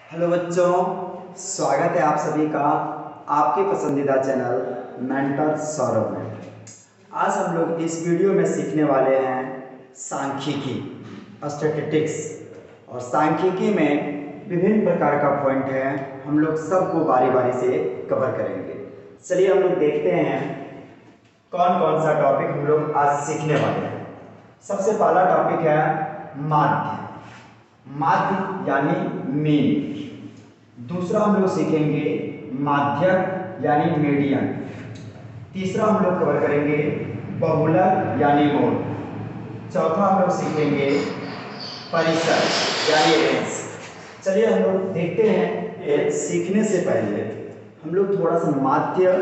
Hello बच्चों, स्वागत है आप सभी का आपके पसंदीदा चैनल मेंटर सौरभ में। आज हम लोग इस वीडियो में सीखने वाले हैं सांख्यिकी, स्टैटिस्टिक्स। और सांख्यिकी में विभिन्न प्रकार का पॉइंट है, हम लोग सबको बारी बारी से कवर करेंगे। चलिए हम लोग देखते हैं कौन कौन सा टॉपिक हम लोग आज सीखने वाले हैं। सबसे पहला टॉपिक है माध्य। माध्य यानी मीन। दूसरा हम लोग सीखेंगे माध्यक यानी मीडियन। तीसरा हम लोग कवर करेंगे बहुलक यानी मोड। चौथा हम लोग सीखेंगे परिसर यानी रेंज। चलिए हम लोग देखते हैं। सीखने से पहले हम लोग थोड़ा सा माध्य,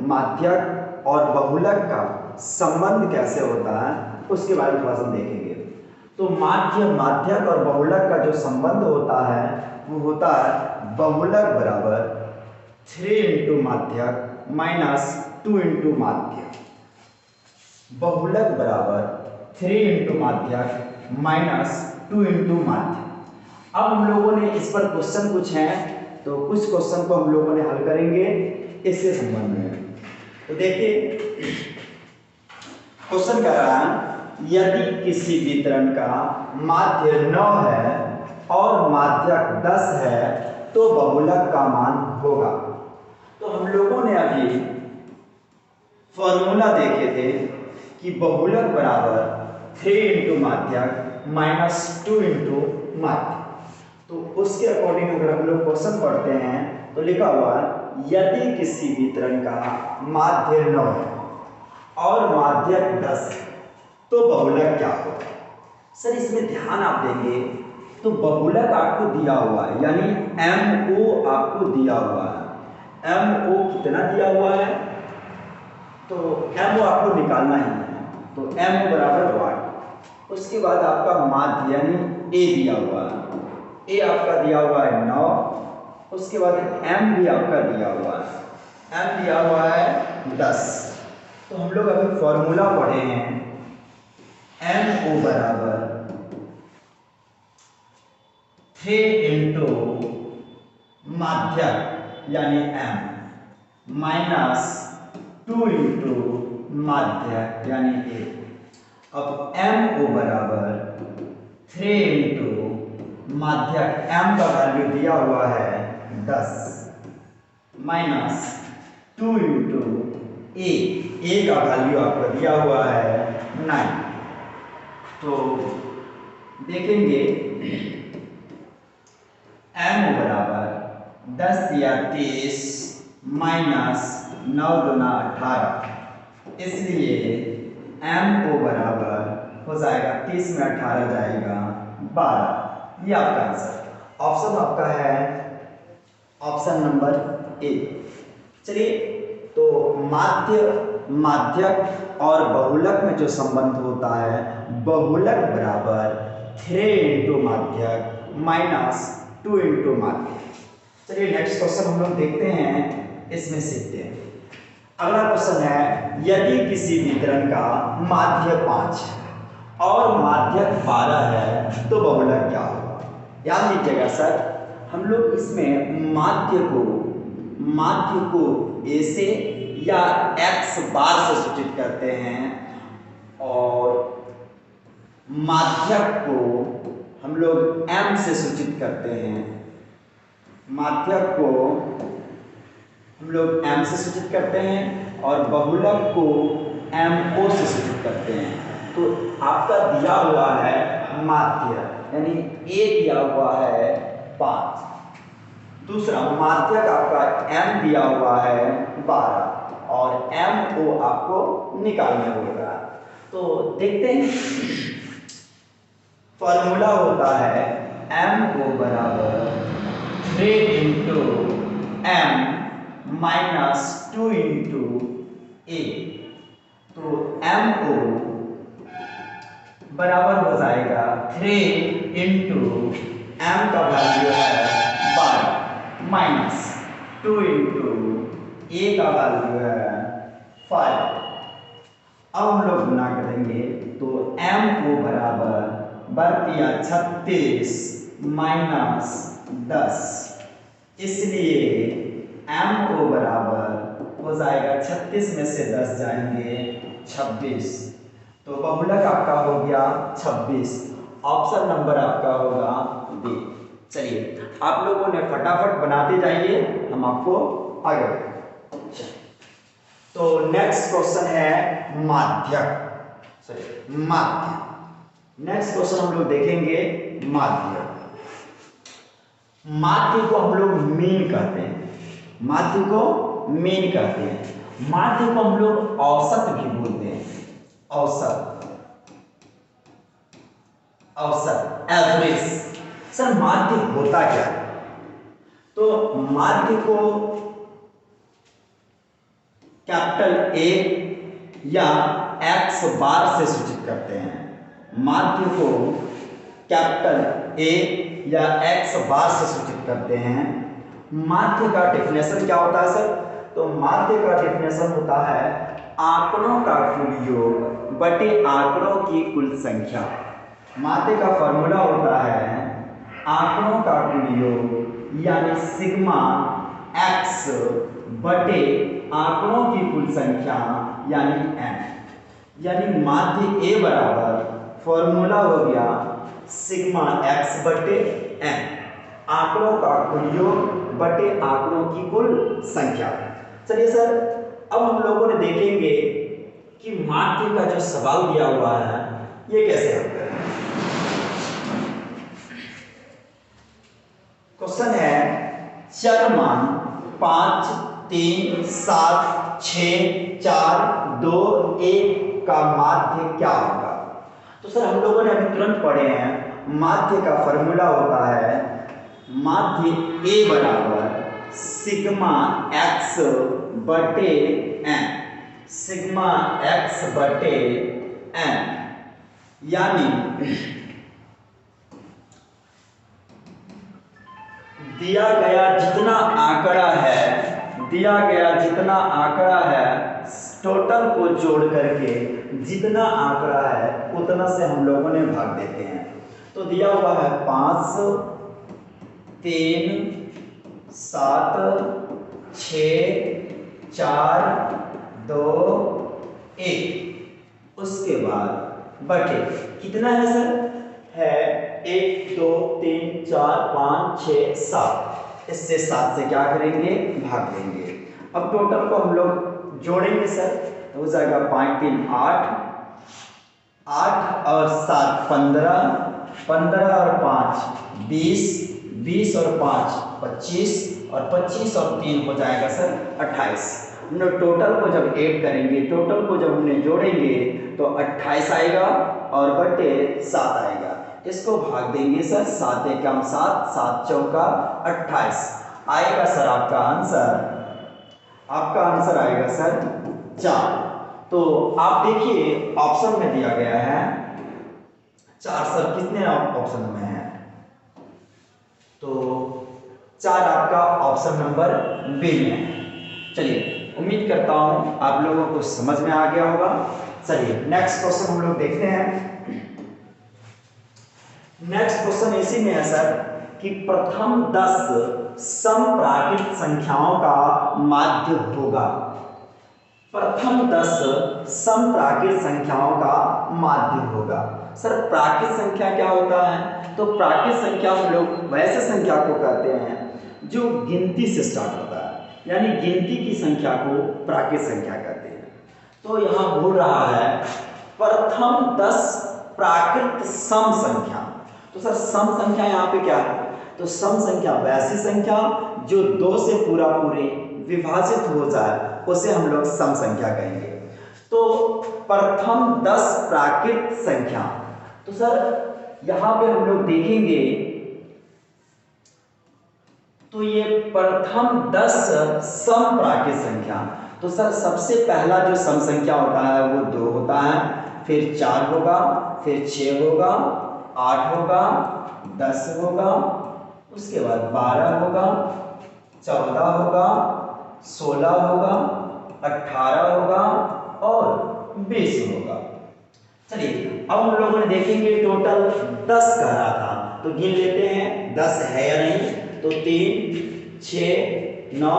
माध्यक और बहुलक का संबंध कैसे होता है उसके बारे में थोड़ा सा देखेंगे। तो माध्य, माध्यक और बहुलक का जो संबंध होता है वो होता है बहुलक बराबर 3 इंटू माध्यक माइनस 2 इंटू माध्यक। बहुलक बराबर 3 इंटू माध्यक माइनस 2 इंटू माध्यक। अब हम लोगों ने इस पर क्वेश्चन कुछ हैं, तो कुछ क्वेश्चन को हम लोगों ने हल करेंगे इससे संबंध में। तो देखिए क्वेश्चन कह रहा है, यदि किसी वितरण का माध्य 9 है और माध्यक 10 है तो बहुलक का मान होगा। तो हम लोगों ने अभी फॉर्मूला देखे थे कि बहुलक बराबर 3 इंटू माध्यक माइनस 2 इंटू माध्यक। तो उसके अकॉर्डिंग अगर हम लोग क्वेश्चन पढ़ते हैं तो लिखा हुआ है, यदि किसी वितरण का माध्य 9 है और माध्यक 10 है तो बहुलक क्या होगा। सर इसमें ध्यान आप देंगे तो बहुलक आपको दिया हुआ है, यानी MO आपको दिया हुआ है। MO कितना दिया हुआ है तो MO आपको निकालना ही है। तो MO बराबर वाट। उसके बाद आपका माध्य यानी A दिया हुआ है। A आपका दिया हुआ है 9। उसके बाद M भी आपका दिया हुआ है। M दिया हुआ है 10। तो हम लोग अभी फॉर्मूला पढ़े हैं, MO बराबर 3 इंटू माध्यक यानी M माइनस 2 इंटू माध्यक यानी A। अब MO बराबर 3 इंटू माध्यक M का वैल्यू दिया हुआ है 10 माइनस 2 इंटू A का वैल्यू आपको दिया हुआ है 9। तो देखेंगे MO बराबर 10 या 30 माइनस 9 गुना 18, इसलिए MO बराबर हो जाएगा 30 में 18 जाएगा 12। ये आपका आंसर। ऑप्शन आपका है ऑप्शन नंबर A। चलिए तो माध्य, माध्यक और बहुलक में जो संबंध होता है, बहुलक बराबर 3 इंटू माध्यक माइनस 2 इंटू माध्यक। चलिए नेक्स्ट क्वेश्चन हम लोग देखते हैं, इसमें सीखते हैं। अगला क्वेश्चन है, यदि किसी वितरण का माध्य 5 है और माध्यक 12 है तो बहुलक क्या होगा। याद लीजिएगा सर, हम लोग इसमें माध्य को A से या x बार से सूचित करते हैं और माध्यक को हम लोग M से सूचित करते हैं। माध्यक को हम लोग M से सूचित करते हैं और बहुलक को MO से सूचित करते हैं। तो आपका दिया हुआ है माध्य यानी A दिया हुआ है 5, दूसरा माध्यक आपका M दिया हुआ है 12 और MO आपको निकालना होगा। तो देखते हैं, फॉर्मूला होता है MO बराबर 3 into M minus 2 into A। तो MO बराबर हो जाएगा 3 इंटू M का वैल्यू है 12 माइनस 2 इंटू A का वैल्यू है 5। अब हम लोग गुना करेंगे तो MO बराबर 32 माइनस 10 इसलिए MO बराबर हो जाएगा 36 में से 10 जाएंगे 26, तो बहुलक आपका हो गया 26। ऑप्शन नंबर आपका होगा बी। चलिए आप लोगों ने फटाफट बनाते जाइए, हम आपको आगे बढ़ाएंगे। तो नेक्स्ट क्वेश्चन है माध्यक, सॉरी माध्य। नेक्स्ट क्वेश्चन हम लोग देखेंगे माध्य। माध्य को हम लोग मीन कहते हैं, माध्य को मीन कहते हैं। माध्य को हम लोग औसत भी बोलते हैं, औसत, औसत, एवरेज। सर माध्य होता क्या है? तो माध्य को कैपिटल ए या एक्स बार से सूचित करते हैं। माध्य को कैपिटल ए या एक्स बार से सूचित करते हैं। माध्य का डेफिनेशन क्या होता है सर? तो माध्य का डेफिनेशन होता है आंकड़ों का कुल योग बटे आंकड़ों की कुल संख्या। माध्य का फॉर्मूला होता है आंकड़ों का कुल योग यानी सिग्मा एक्स बटे आंकड़ों की कुल संख्या यानी n। यानी माध्य ए बराबर फॉर्मूला हो गया सिग्मा एक्स बटे n, आंकड़ों का कुल योग बटे आंकड़ों की कुल संख्या। चलिए सर अब हम लोगों ने देखेंगे कि माध्य का जो सवाल दिया हुआ है ये कैसे हल करें। क्वेश्चन है चर मान 5, 3, 7, 6, 4, 2, 1 का माध्य क्या होगा? तो सर हम लोगों ने अभी तुरंत पढ़े हैं माध्य का फॉर्मूला होता है माध्य ए बराबर सिग्मा एक्स बटे n, सिग्मा एक्स बटे n। यानी दिया गया जितना आंकड़ा है, दिया गया जितना आंकड़ा है टोटल को जोड़ करके जितना आंकड़ा है उतना से हम लोगों ने भाग देते हैं। तो दिया हुआ है 5, 3, 7, 6, 4, 2, 1। उसके बाद बटे कितना है सर? है 1, 2, 3, 4, 5, 6, 7। इससे 7 से क्या करेंगे? भाग देंगे। अब टोटल को हम लोग जोड़ेंगे सर, तो हो जाएगा 5, 3, 8, 8 और 7 15, 15 और 5 20, 20 और 5 25 और 25 और 3 हो जाएगा सर 28। टोटल को जब ऐड करेंगे, टोटल को जब हमने जोड़ेंगे तो 28 आएगा और बटे 7 आएगा। इसको भाग देंगे सर 7 एकम 7, 7 चौका 28 आएगा सर आपका आंसर। आपका आंसर आएगा सर 4। तो आप देखिए ऑप्शन में दिया गया है 4 सर, कितने ऑप्शन में है? तो 4 आपका ऑप्शन नंबर बी में। चलिए उम्मीद करता हूं आप लोगों को समझ में आ गया होगा। चलिए नेक्स्ट क्वेश्चन हम लोग देखते हैं। नेक्स्ट क्वेश्चन इसी में है सर कि प्रथम 10 समप्राकृत संख्याओं का माध्य होगा। प्रथम 10 समप्राकृत संख्याओं का माध्य होगा। सर प्राकृत संख्या क्या होता है? तो प्राकृत संख्या हम लोग वैसे संख्या को कहते हैं जो गिनती से स्टार्ट होता है, यानी गिनती की संख्या को प्राकृत संख्या कहते हैं। तो यहाँ बोल रहा है प्रथम 10 प्राकृत सम संख्या। तो सर सम संख्या यहाँ पे क्या है? तो सम संख्या वैसी संख्या जो 2 से पूरा पूरे विभाजित हो जाए उसे हम लोग सम संख्या कहेंगे। तो प्रथम 10 प्राकृत संख्या, तो सर यहाँ पे हम लोग देखेंगे तो ये प्रथम 10 सम प्राकृत संख्या। तो सर सबसे पहला जो सम संख्या होता है वो 2 होता है, फिर 4 होगा, फिर 6 होगा, 8 होगा, 10 होगा, उसके बाद 12 होगा, 14 होगा, 16 होगा, 18 होगा और 20 होगा। चलिए अब हम लोगों ने देखेंगे टोटल 10 कह रहा था तो गिन लेते हैं 10 है या नहीं। तो 3 6 9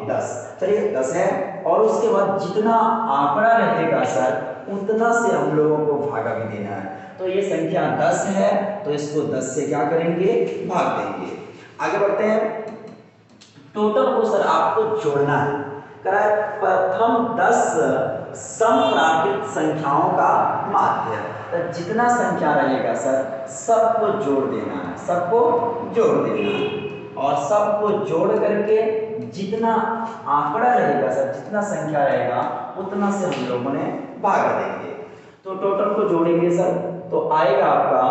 10, चलिए 10 है। और उसके बाद जितना आंकड़ा रहेगा सर उतना से हम लोगों को भागा भी देना है। तो ये संख्या 10 है तो इसको 10 से क्या करेंगे, भाग देंगे। आगे बढ़ते हैं। टोटल को सर आपको जोड़ना है। प्रथम 10 समप्राकृत संख्याओं का माध्य। तो जितना संख्या रहेगा सर सबको जोड़ देना है, सबको जोड़ देना है। और सबको जोड़ करके जितना आंकड़ा रहेगा सर, जितना संख्या रहेगा उतना से हम लोगों ने भाग देंगे। तो टोटल को जोड़ेंगे सर तो आएगा आपका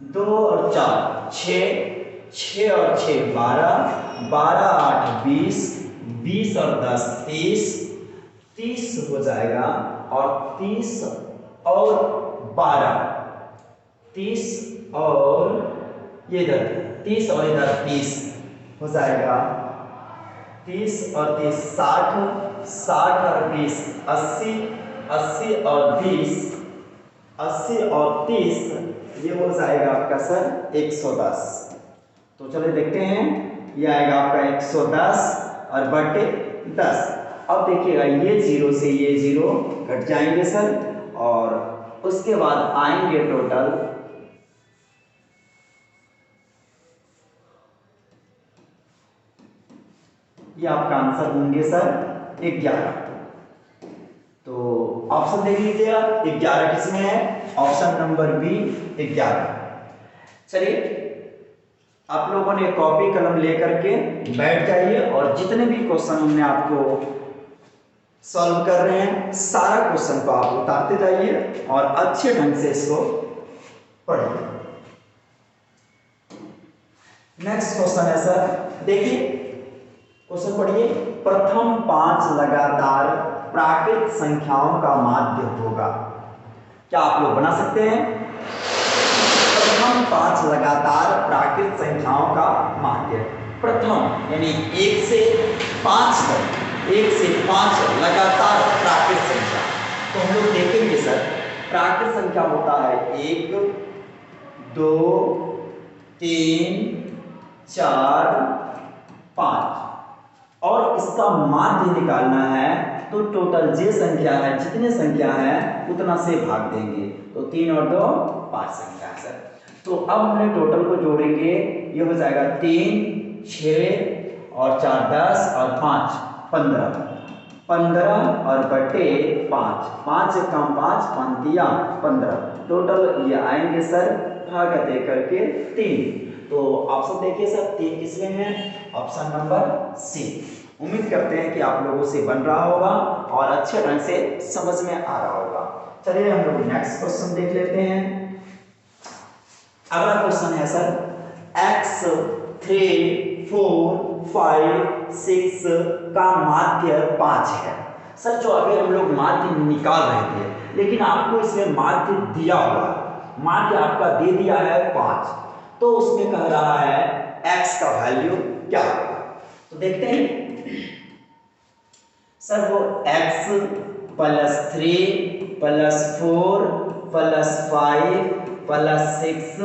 2 और 4 6, 6 और 6 12, 12 8 20, 20 और 10 30, 30 हो जाएगा। और 30 और 12, 30 और ये इधर 30 और इधर 30 हो जाएगा। 30 और 30 60, 60 और 20 80, 80 और 20, 80 और 30 ये हो जाएगा आपका सर 110। तो चलिए देखते हैं, ये आएगा आपका 110 और बटे 10। अब देखिएगा ये 0 से ये 0 कट जाएंगे सर और उसके बाद आएंगे टोटल ये आपका आंसर होंगे सर 11। तो ऑप्शन देख लीजिएगा 11 किसमें है, ऑप्शन नंबर बी 11। चलिए आप लोगों ने कॉपी कलम लेकर के बैठ जाइए और जितने भी क्वेश्चन हमने आपको सॉल्व कर रहे हैं सारा क्वेश्चन को आप उतारते जाइए और अच्छे ढंग से इसको पढ़िए। नेक्स्ट क्वेश्चन है सर, देखिए क्वेश्चन पढ़िए। प्रथम 5 लगातार प्राकृत संख्याओं का माध्य होगा। क्या आप लोग बना सकते हैं? प्रथम 5 लगातार प्राकृत संख्याओं का माध्य। प्रथम यानी 1 से 5 तक, 1 से 5 लगातार प्राकृत संख्या। तो हम लोग देखेंगे सर प्राकृत संख्या होता है 1 2 3 4 5 और इसका माध्य निकालना है तो टोटल जे संख्या है, जितने संख्या है उतना से भाग देंगे। तो 3 और 2 5 संख्या है सर। तो अब हमने टोटल को जोड़ेंगे, ये हो जाएगा 3 6 और 4 10 और 5 15, 15 और बटे 5, 5 से कम 5 पंतिया 15, टोटल ये आएंगे सर भाग दे करके 3। तो ऑप्शन देखिए सर 3 किसमें है, ऑप्शन नंबर सी। उम्मीद करते हैं कि आप लोगों से बन रहा होगा और अच्छे ढंग से समझ में आ रहा होगा। चलिए हम लोग नेक्स्ट क्वेश्चन देख लेते हैं। अगला क्वेश्चन है सर x 3 4 5 6 का माध्य 5 है। सर जो अभी हम लोग माध्य निकाल रहे थे लेकिन आपको इसमें माध्य दिया हुआ है, माध्य आपका दे दिया है 5, तो उसमें कह रहा है x का वैल्यू क्या होगा। तो देखते हैं सर वो x plus 3 plus 4 plus 5 plus 6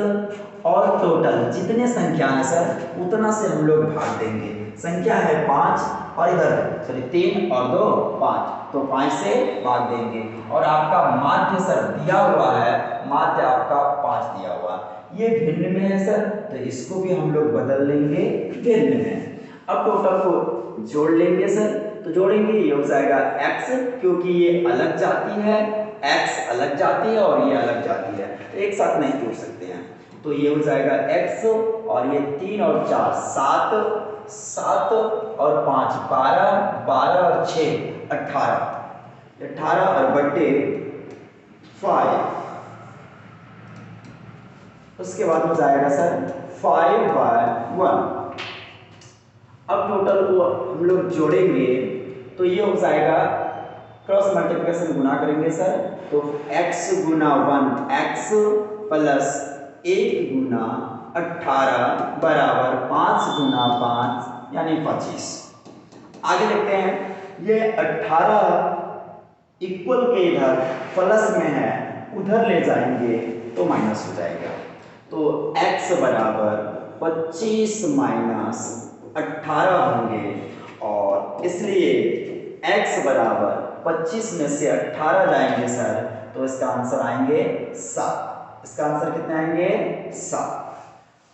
और टोटल जितने संख्या है सर उतना से हम लोग भाग देंगे। संख्या है 5 और इधर सॉरी 3 और 2 5, तो 5 से भाग देंगे। और आपका माध्य सर दिया हुआ है, माध्य आपका 5 दिया हुआ है। ये भिन्न में है सर तो इसको भी हम लोग बदल लेंगे भिन्न में। अब टोटल को जोड़ लेंगे सर, तो जोड़ेंगे ये हो जाएगा x, क्योंकि ये अलग जाती है, x अलग जाती है और ये अलग जाती है तो एक साथ नहीं जोड़ सकते हैं। तो ये हो जाएगा x और ये 3 और 4 7, 7 और 5 12, 12 और 6 18, 18 और बटे 5, उसके बाद हो जाएगा सर 5/1। अब टोटल को हम लोग जोड़ेंगे तो ये हो जाएगा क्रॉस मल्टीप्लिकेशन गुना करेंगे सर, तो x गुना 1 x प्लस 1 गुना 18 बराबर 5 गुना 5 यानी 25। आगे देखते हैं ये 18 इक्वल के इधर प्लस में है, उधर ले जाएंगे तो माइनस हो जाएगा। तो x बराबर 25 माइनस 18 होंगे और इसलिए x बराबर 25 में से 18 जाएंगे सर, तो इसका आंसर आएंगे 7। इसका आंसर कितने आएंगे? 7।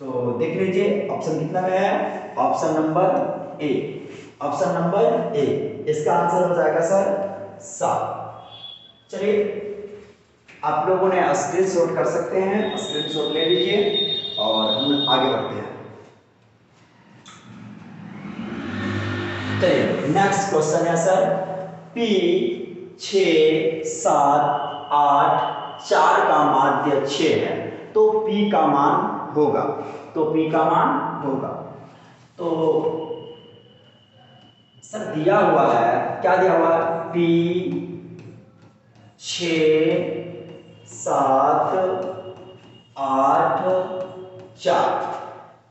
तो देख लीजिए ऑप्शन कितना में है, option number A. Option number A, इसका आंसर हो जाएगा सर 7। चलिए आप लोगों ने स्क्रीनशॉट कर सकते हैं, स्क्रीनशॉट ले लीजिए और हम आगे बढ़ते हैं। चलिए नेक्स्ट क्वेश्चन है सर, P 6 7 8 4 का माध्य 6 है, तो P का मान होगा, तो P का मान होगा। तो सर दिया हुआ है, क्या दिया हुआ है? P 6 7 8 4,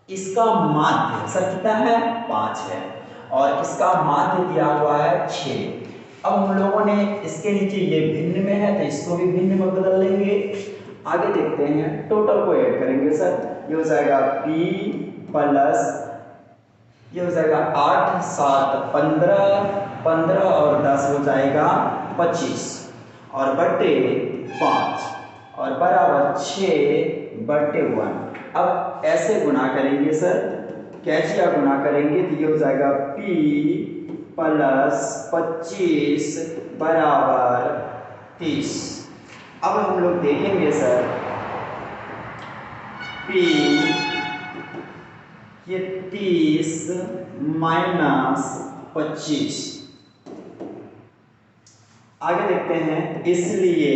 इसका माध्य सर कितना है? 5 है और इसका माध्य दिया हुआ है 6। अब हम लोगों ने इसके नीचे ये भिन्न में है तो इसको भी भिन्न में बदल लेंगे। आगे देखते हैं, टोटल को ऐड करेंगे सर, ये हो जाएगा P प्लस ये हो जाएगा 8 7 15 15 और 10 हो जाएगा 25 और बटे 5 और बराबर 6 बटे 1। अब ऐसे गुना करेंगे सर, कैसे गुना करेंगे तो ये हो जाएगा P प्लस 25 बराबर 30। अब हम लोग देखेंगे सर, P ये 30 माइनस 25, आगे देखते हैं, इसलिए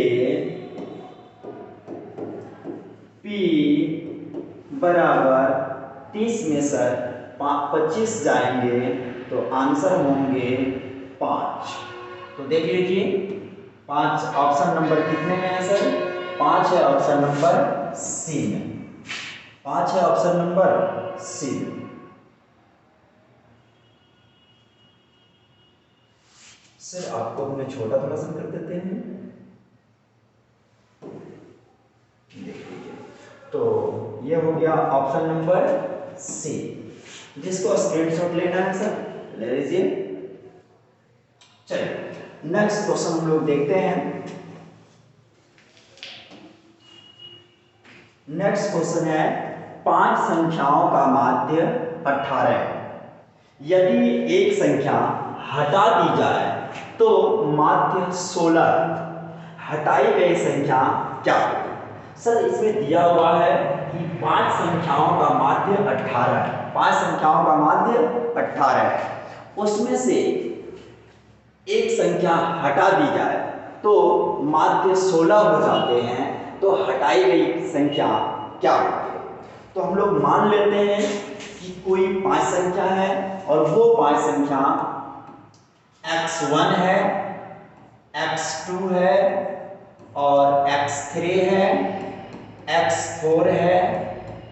P बराबर 30 में सर 25 जाएंगे तो आंसर होंगे 5। तो देख लीजिए 5 ऑप्शन नंबर कितने में है सर? 5 है ऑप्शन नंबर सी में, 5 है ऑप्शन नंबर सी। सर आपको हमने छोटा थोड़ा सा कर देते हैं, देख लीजिए। तो ये हो गया ऑप्शन नंबर सी। जिसको स्क्रीनशॉट लेना है सर ले लीजिए। चलिए नेक्स्ट क्वेश्चन हम लोग देखते हैं। नेक्स्ट क्वेश्चन है, 5 संख्याओं का माध्य 18 है, यदि एक संख्या हटा दी जाए तो माध्य 16, हटाई गई संख्या क्या होगी? सर इसमें दिया हुआ है कि 5 संख्याओं का माध्य 18 है, 5 संख्याओं का माध्य 18 है, उसमें से एक संख्या हटा दी जाए तो माध्य 16 हो जाते हैं, तो हटाई गई संख्या क्या होगी? तो हम लोग मान लेते हैं कि कोई 5 संख्या है और वो 5 संख्या x1 है, x2 है और x3 है, x4 है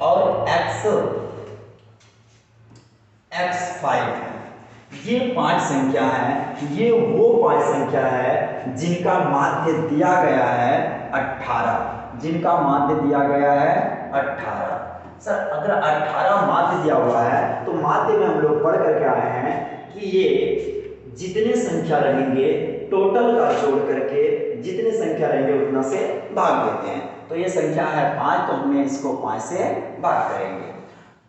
और x5 है। ये 5 संख्या है, ये वो 5 संख्या है जिनका माध्य दिया गया है 18, जिनका माध्य दिया गया है 18। सर अगर 18 माध्य दिया हुआ है तो माध्य में हम लोग पढ़ करके आए हैं कि ये जितने संख्या रहेंगे टोटल का जोड़ करके जितने संख्या रहेंगे उतना से भाग देते हैं। तो ये संख्या है 5, तो हमने इसको 5 से भाग करेंगे,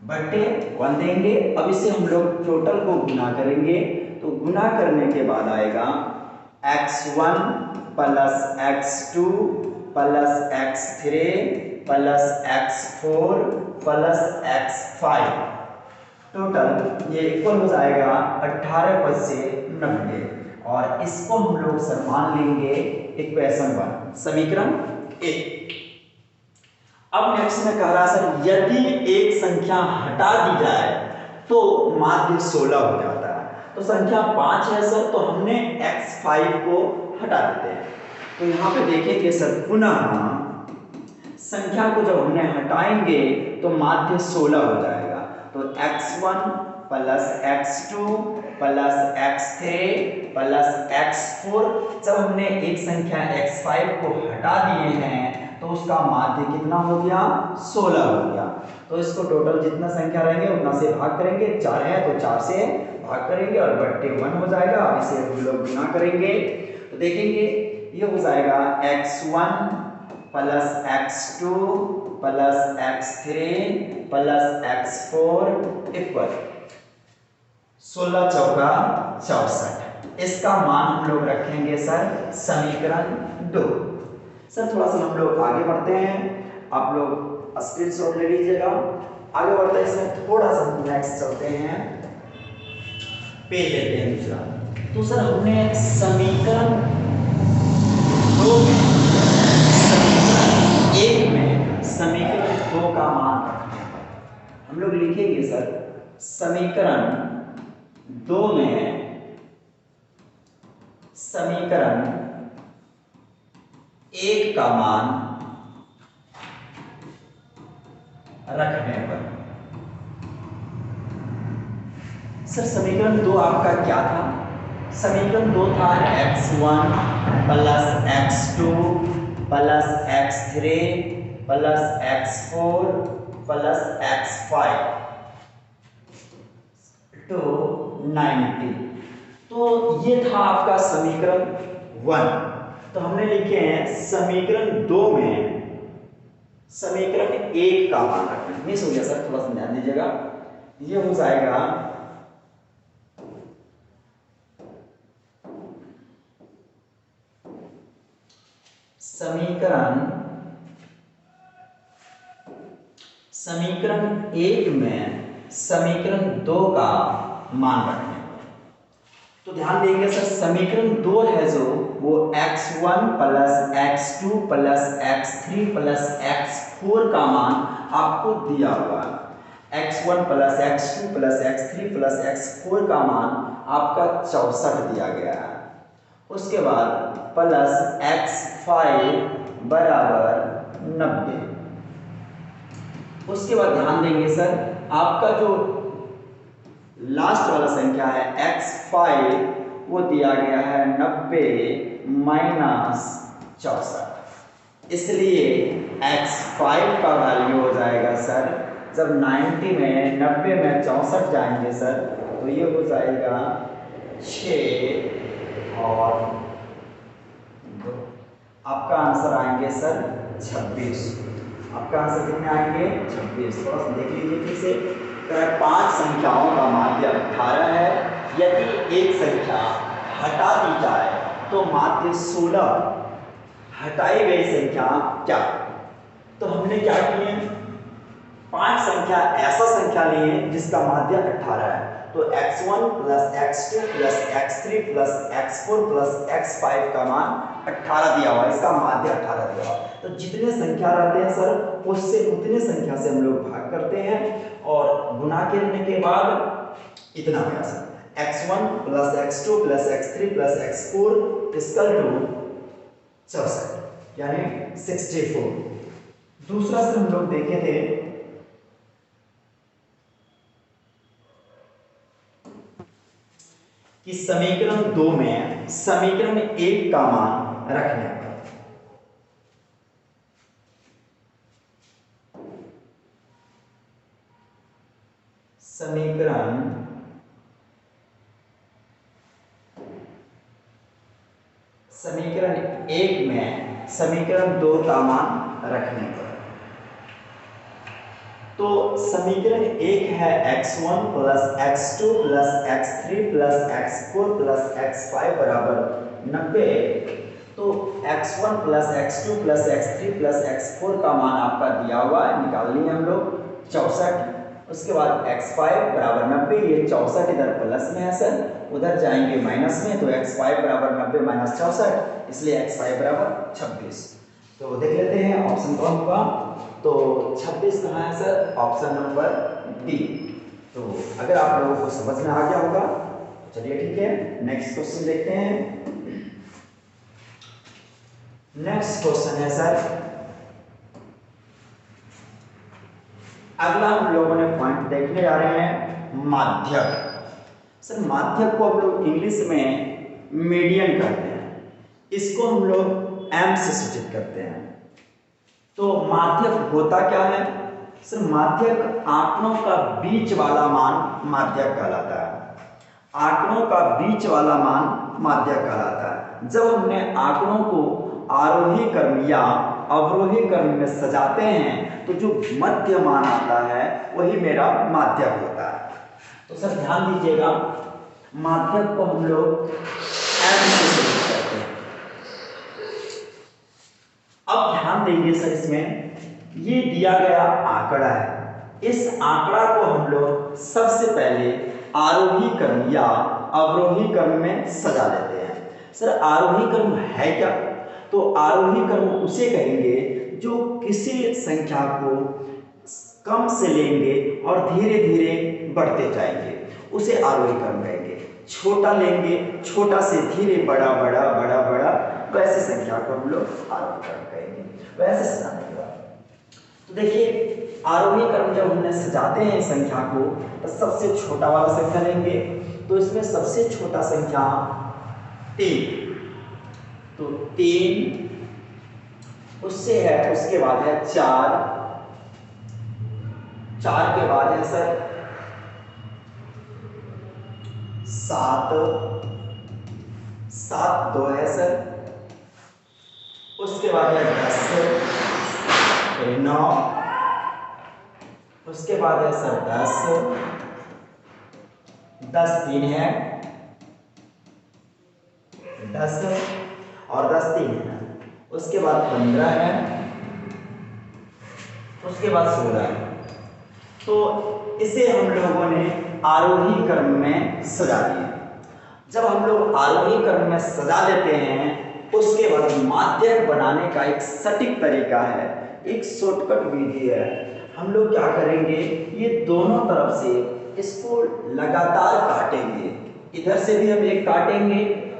बटे 1 देंगे। अब इसे हम लोग टोटल को गुना करेंगे, तो गुना करने के बाद आएगा x1 plus x2 plus x3 plus x4 plus x5, total ये इक्वल हो जाएगा 18 + से 90 और इसको हम लोग सर मान लेंगे इक्वेशन 1, समीकरण 1। अब नेक्स्ट में कह रहा है सर यदि एक संख्या हटा दी जाए तो माध्य 16 हो जाता है। तो संख्या 5 है सर, तो हमने x5 को हटा देते हैं। तो यहाँ पे देखेंगे सर पुनः संख्या को जब हमने हटाएंगे तो माध्य 16 हो जाएगा। तो x1 plus x2 plus x3 plus x4, जब हमने एक संख्या x5 को हटा दिए हैं तो उसका माध्य कितना हो गया? 16 हो गया। तो इसको टोटल जितना संख्या रहेंगे उतना से भाग करेंगे, 4 है तो 4 से भाग करेंगे और बट्टे 1 हो जाएगा। अब इसे हम लोग गुना करेंगे तो देखेंगे ये हो जाएगा x1 plus x2 plus x3 plus x4 equal 16 चौका 64। इसका मान हम लोग रखेंगे सर समीकरण 2। सर थोड़ा सा हम लोग आगे बढ़ते हैं, आप लोग स्क्रीनशॉट ले लीजिएगा। आगे बढ़ते हैं, इसमें थोड़ा सा नेक्स्ट चलते हैं, पेज लेते हैं दूसरा। तो सर हमने समीकरण 2 में समीकरण 1 में समीकरण 2 का मान रखना है। हम लोग लिखेंगे सर समीकरण 2 में समीकरण 1 का मान रखने पर। सर समीकरण 2 आपका क्या था? समीकरण 2 था x1 plus x2 plus x3 plus x4 plus x5 to 90। तो ये था आपका समीकरण 1। तो हमने लिखे हैं समीकरण 2 में समीकरण 1 का मान रखना। मिस हो गया सर, थोड़ा सा ध्यान दीजिएगा। ये हो जाएगा समीकरण 1 में समीकरण 2 का मान रखने पर। तो ध्यान देंगे सर समीकरण 2 है जो वो x1 plus x2 plus x3 plus x4 का मान आपको दिया हुआ है। x1 plus x2 plus x3 plus x4 का मान आपका 64 दिया गया है। उसके बाद प्लस x5 बराबर 90। उसके बाद ध्यान देंगे सर आपका जो लास्ट वाला संख्या है x5 वो दिया गया है 90 माइनस 64। इसलिए x5 का वैल्यू हो जाएगा सर, जब 90 में 90 में 64 जाएंगे सर तो ये हो जाएगा 6 और 2। आपका आंसर आएंगे सर 26। आपका आंसर कितने आएंगे? 26। थोड़ा सा देख लीजिए फिर से। 5 संख्याओं का माध्य 18 है। यदि एक संख्या हटा दी जाए तो माध्य 16 हटाई गई संख्या क्या? तो हमने क्या किए, 5 संख्या ऐसा संख्या लिए जिसका माध्य 18 है। तो x1 plus x2 plus x3 plus x4 plus x5 का मान 18 दिया हुआ है, इसका माध्य 18 दिया हुआ है। तो जितने संख्या रहते हैं सर उससे उतने संख्या से हम लोग भाग करते हैं और गुना करने के बाद इतना हो गया sir x1 plus x2 plus x3 plus x4 is equal to 64 यानी 64। दूसरा सर हम लोग देखे थे कि समीकरण 2 में समीकरण 1 का मान रखने पर। समीकरण 1 में समीकरण 2 का मान रखने पर। तो समीकरण 1 है x1 plus x2 plus x3 plus x4 plus x5 बराबर 90। तो x1 plus x2 plus x3 plus x4 का मान आपका दिया हुआ है, निकाल लिए हम लोग 64। उसके बाद x5 बराबर 90, ये 64 इधर प्लस में है सर, उधर जाएंगे माइनस में, तो x5 बराबर 90 माइनस 64, इसलिए x5 बराबर 26। तो देख लेते हैं ऑप्शन कौन होगा। तो 26 कहाँ है सर? Option number D. तो अगर आप लोगों को समझ में आ गया होगा तो चलिए ठीक है, नेक्स्ट क्वेश्चन देखते हैं। नेक्स्ट क्वेश्चन है सर, अगला हम लोगों ने पॉइंट देखने जा रहे हैं माध्यक। सर माध्यक को हम लोग इंग्लिश में मीडियन कहते हैं, इसको हम लोग एम से सूचित करते हैं। तो माध्यक होता क्या है? सर माध्यक आंकड़ों का बीच वाला मान माध्यक कहलाता है। आंकड़ों का बीच वाला मान माध्यक कहलाता है। जब हमने आंकड़ों को आरोही क्रम या अवरोही क्रम में सजाते हैं तो जो मध्य मान आता है वही मेरा माध्यक होता है। तो सर ध्यान दीजिएगा, माध्यक को हम लोग एम से सूचित करते हैं। अब ध्यान देंगे सर, इसमें ये दिया गया आंकड़ा है, इस आंकड़ा को हम लोग सबसे पहले आरोही क्रम या अवरोही क्रम में सजा लेते हैं। सर आरोही क्रम है क्या? तो आरोही क्रम उसे कहेंगे जो किसी संख्या को कम से लेंगे और धीरे धीरे बढ़ते जाएंगे, उसे आरोही क्रम कहेंगे। छोटा लेंगे, छोटा से धीरे बड़ा बड़ा बड़ा बड़ा, वैसे संख्या को हम लोग आरोही क्रम कहेंगे। वैसे सजाने के बाद तो देखिए, आरोही क्रम जब हमने सजाते हैं संख्या को तो सबसे छोटा वाला संख्या लेंगे। तो इसमें सबसे छोटा संख्या 3, तो 3, उससे है, उसके बाद है 4, 4 के बाद है सर 7, 7 2 है सर, उसके बाद है 10, फिर 9, उसके बाद है सर 10, 10 3 है 10 और 10 3 है, उसके बाद 15 है, उसके बाद 16 है। तो इसे हम लोगों ने आरोही क्रम में सजा दिया। जब हम लोग आरोही क्रम में सजा देते हैं उसके बाद माध्यक बनाने का एक सटीक तरीका है, एक शॉर्टकट विधि है। हम लोग क्या करेंगे, ये दोनों तरफ से इसको लगातार काटेंगे। इधर से भी हम एक काटेंगे,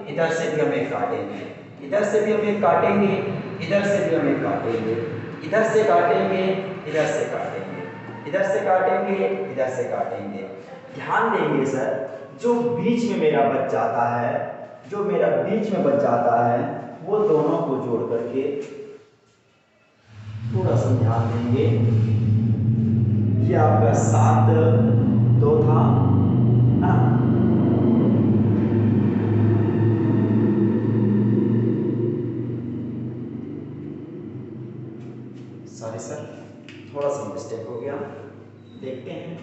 इधर से भी हम एक काटेंगे, इधर से भी हम एक काटेंगे, इधर से भी हम एक काटेंगे, इधर से काटेंगे, इधर से काटेंगे, इधर से काटेंगे, इधर से काटेंगे। ध्यान देंगे सर, जो बीच में मेरा बच जाता है, जो मेरा बीच में बच जाता है वो दोनों को जोड़ करके थोड़ा सा ध्यान देंगे। ये आपका 7 2 था ना, सॉरी सर, थोड़ा सा मिस्टेक हो गया, देखते हैं।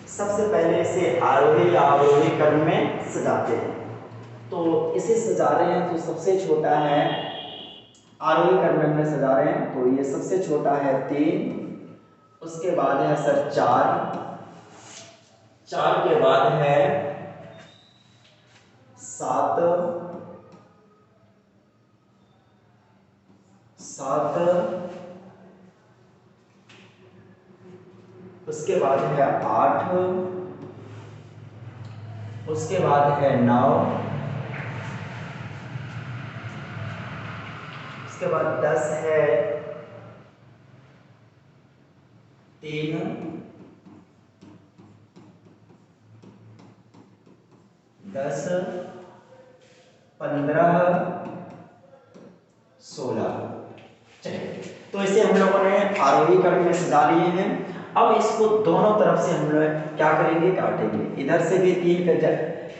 सबसे पहले इसे आरोही या अवरोही क्रम में सजाते हैं। तो इसे सजा रहे हैं तो सबसे छोटा है, आरोही क्रम में सजा रहे हैं तो ये सबसे छोटा है 3, उसके बाद है सर 4, 4 के बाद है 7, 7, उसके बाद है 8, उसके बाद है 9, उसके बाद 10 है 3, 10, 15, 16। चलिए, तो इसे हम लोगों ने आरोही क्रम में सजा लिए हैं। अब इसको दोनों तरफ से हम लोग क्या करेंगे, काटेंगे। इधर से भी 3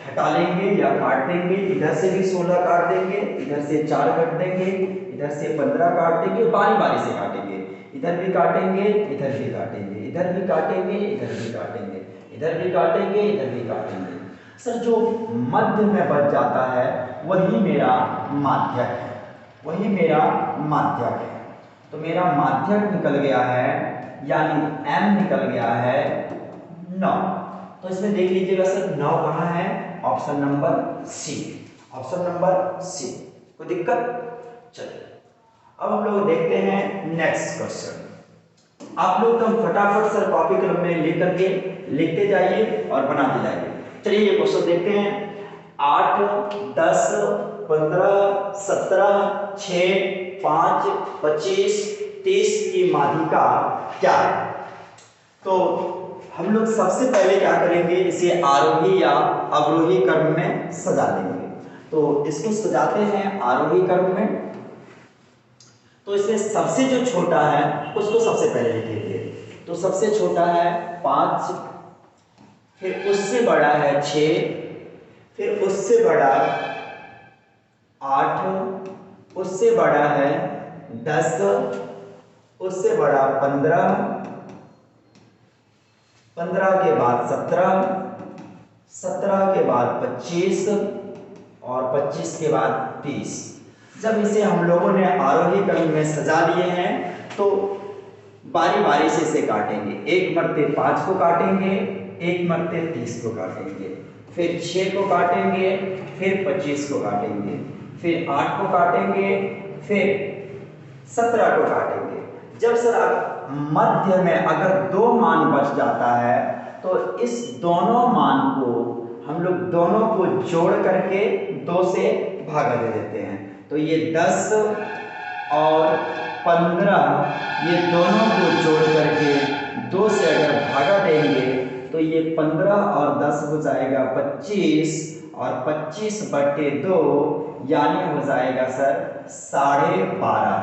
हटा लेंगे या काट देंगे, इधर से भी 16 काट देंगे, इधर से 4 काट देंगे, इधर से 15 काट देंगे, बारी बारी से काटेंगे। इधर भी काटेंगे, इधर भी काटेंगे, इधर भी काटेंगे, इधर भी काटेंगे, इधर भी काटेंगे, इधर भी काटेंगे। सर जो मध्य में बच जाता है वही मेरा माध्यक है, वही मेरा माध्यक है। तो मेरा माध्यक निकल गया है, यानी m निकल गया है 9। तो इसमें देख लीजिएगा सर 9 कहाँ है, option number C, option number C. कोई दिक्कत? चलिए अब हम लोग देखते हैं नेक्स्ट क्वेश्चन। आप लोग कम फटाफट सर कॉपी कलम में लेकर के लिखते जाइए और बनाते जाइए। चलिए ये क्वेश्चन देखते हैं। 8 10 15 17 6 5 25 30 की माध्यिका क्या है? तो हम लोग सबसे पहले क्या करेंगे, इसे आरोही या अवरोही क्रम में सजा लेंगे। तो इसको सजाते हैं आरोही क्रम में। तो इसमें सबसे जो छोटा है उसको सबसे पहले लिखेंगे। तो सबसे छोटा है 5, फिर उससे बड़ा है 6, फिर उससे बड़ा 8, उससे बड़ा है 10, उससे बड़ा 15, 15 के बाद 17, 17 के बाद 25 और 25 के बाद 30। जब इसे हम लोगों ने आरोही क्रम में सजा लिए हैं तो बारी बारी से इसे काटेंगे। एक मरते 5 को काटेंगे, एक मरते 30 को काटेंगे, फिर 6 को काटेंगे, फिर 25 को काटेंगे, फिर 8 को काटेंगे, फिर 17 को काटेंगे। जब सर मध्य में अगर 2 मान बच जाता है तो इस दोनों मान को हम लोग दोनों को जोड़ करके 2 से भागा दे देते हैं। तो ये 10 और 15 ये दोनों को जोड़ करके 2 से अगर भागा देंगे तो ये 15 और 10 हो जाएगा 25 और 25/2 यानी हो जाएगा सर 12.5,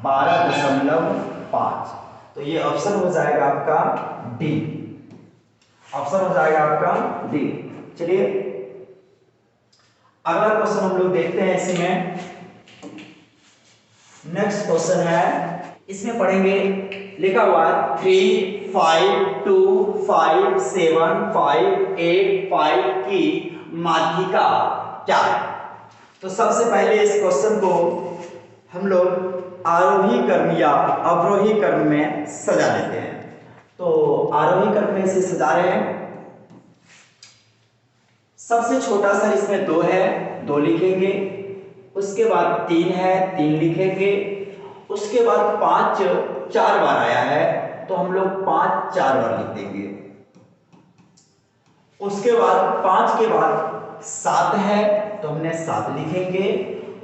12.5। तो ये ऑप्शन हो जाएगा आपका डी। ऑप्शन हो जाएगा आपका डी। चलिए अगला क्वेश्चन हम लोग देखते हैं। इसमें नेक्स्ट क्वेश्चन है, इसमें पढ़ेंगे लिखा हुआ 3, 5, 2, 5, 7, 5, 8, 5 की माध्यिका क्या है। तो सबसे पहले इस क्वेश्चन को हम लोग आरोही क्रम या अवरोही क्रम में सजा लेते हैं। तो आरोही क्रम में इसे सजा रहे हैं। सबसे छोटा सर इसमें 2 है, 2 लिखेंगे। उसके बाद 3 है, 3 लिखेंगे। उसके बाद 5 4 बार आया है तो हम लोग 5 4 बार लिख देंगे। उसके बाद 5 के बाद 7 है तो हमने 7 लिखेंगे।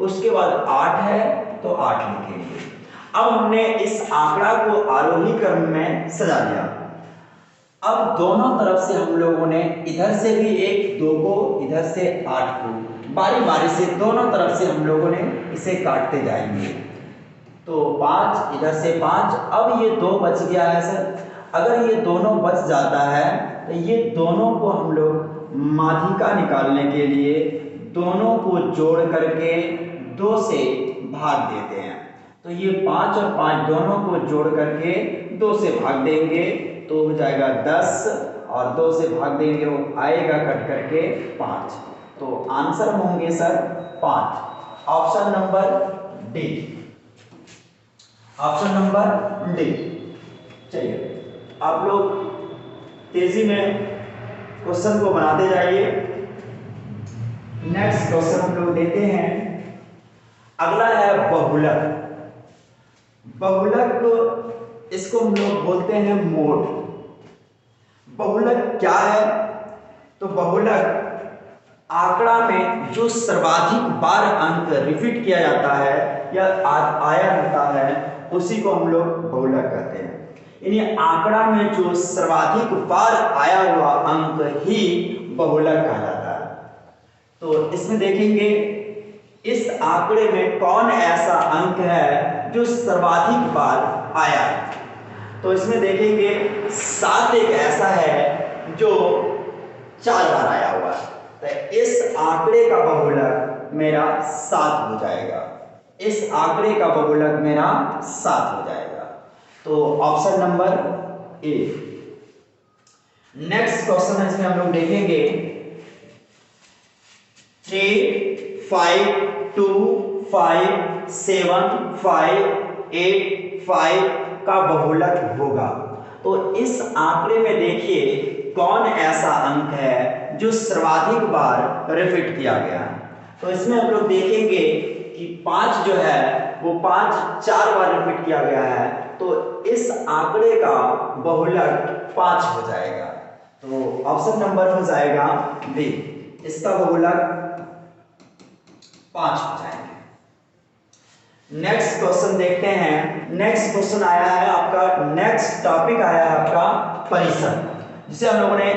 उसके बाद 8 है तो 8 लिखेंगे। अब हमने इस आंकड़ा को आरोही क्रम में सजा लिया। अब दोनों तरफ से हम लोगों ने इधर से भी 1 2 को, इधर से 8 को बारी बारी से दोनों तरफ से हम लोगों ने इसे काटते जाएंगे। तो 5 इधर से 5, अब ये 2 बच गया है सर। अगर ये दोनों बच जाता है तो ये दोनों को हम लोग माध्यिका निकालने के लिए दोनों को जोड़ करके 2 से भाग देते हैं। तो ये 5 और 5 दोनों को जोड़ करके 2 से भाग देंगे तो हो जाएगा 10 और 2 से भाग देंगे वो आएगा कट करके 5। तो आंसर होंगे sir 5। Option number D. Option number D. चलिए आप लोग तेजी में क्वेश्चन को बनाते जाइए। नेक्स्ट क्वेश्चन हम लोग देते हैं। अगला है बहुलक। बहुलक इसको हम लोग बोलते हैं मोड। बहुलक क्या है? तो बहुलक आंकड़ा में जो सर्वाधिक बार अंक रिपीट किया जाता है या आया होता है उसी को हम लोग बहुलक कहते हैं। यानी आंकड़ा में जो सर्वाधिक बार आया हुआ अंक ही बहुलक कहलाता है। तो इसमें देखेंगे इस आंकड़े में कौन ऐसा अंक है जो सर्वाधिक बार आया है। तो इसमें देखेंगे 7 एक ऐसा है जो 4 बार आया हुआ है। तो इस आंकड़े का बहुलक मेरा 7 हो जाएगा। इस आंकड़े का बहुलक मेरा 7 हो जाएगा। तो option number A. Next question है, इसमें हम लोग देखेंगे 3, 5, 2, 5, 7, 5, 8, 5 का बहुलक होगा। तो इस आंकड़े में देखिए कौन ऐसा अंक है जो सर्वाधिक बार रिपीट किया गया। तो इसमें हम लोग देखेंगे कि 5 जो है वो 5 4 बार रिपीट किया गया है। तो इस आंकड़े का बहुलक 5 हो जाएगा। तो ऑप्शन नंबर हो जाएगा बी। इसका बहुलक 5 हो जाएंगे। नेक्स्ट क्वेश्चन देखते हैं। नेक्स्ट क्वेश्चन आया है आपका, नेक्स्ट टॉपिक आया है आपका परिसर, जिसे हम लोगों ने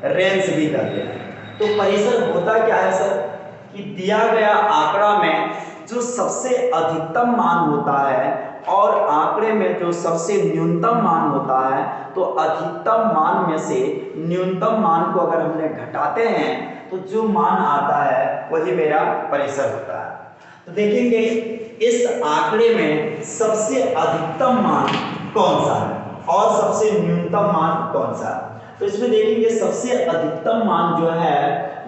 रेंज भी कर लिया। तो परिसर होता क्या है सर कि दिया गया आंकड़ा में जो सबसे अधिकतम मान होता है और आंकड़े में जो सबसे न्यूनतम मान होता है, तो अधिकतम मान में से न्यूनतम मान को अगर हमने घटाते हैं तो जो मान आता है वही मेरा परिसर होता है। तो देखेंगे इस आंकड़े में सबसे अधिकतम मान कौन सा है और सबसे न्यूनतम मान कौन सा है। तो इसमें देखेंगे सबसे अधिकतम मान जो है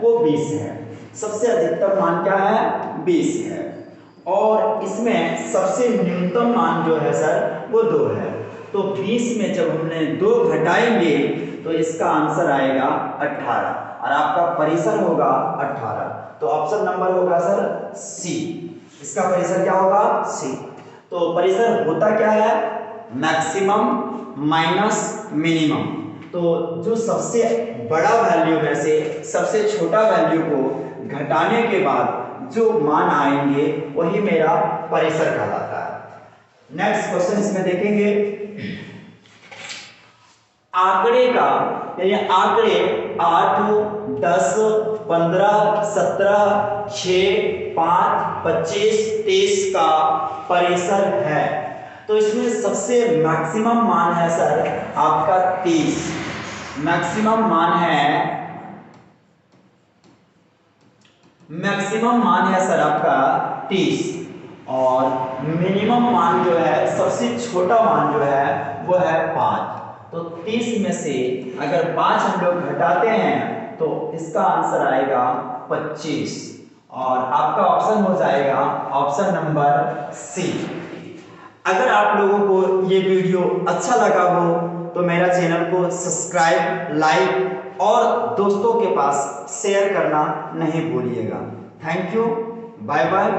वो 20 है। सबसे अधिकतम मान क्या है? 20 है। और इसमें सबसे न्यूनतम मान जो है सर वो 2 है। तो 20 में जब हमने 2 घटाएंगे तो इसका आंसर आएगा 18 और आपका परिसर होगा 18। तो ऑप्शन नंबर होगा सर सी, इसका परिसर क्या होगा? सी। तो परिसर होता क्या है? Maximum minus minimum. तो जो सबसे बड़ा वैल्यू में से सबसे छोटा वैल्यू को घटाने के बाद जो मान आएंगे वही मेरा परिसर कहलाता है। नेक्स्ट क्वेश्चन इसमें देखेंगे आंकड़े का, यानी आंकड़े 8, 10, 15, 17, 6, 5, 25, 23 का परिसर है। तो इसमें सबसे मैक्सिमम मान है सर आपका 30। मैक्सिमम मान है सर आपका 30 और मिनिमम मान जो है, सबसे छोटा मान जो है वो है 5। तो 30 में से अगर 5 हम लोग घटाते हैं तो इसका आंसर आएगा 25 और आपका ऑप्शन हो जाएगा ऑप्शन नंबर सी। अगर आप लोगों को ये वीडियो अच्छा लगा हो तो मेरा चैनल को सब्सक्राइब, लाइक और दोस्तों के पास शेयर करना नहीं भूलिएगा। Thank you, bye bye.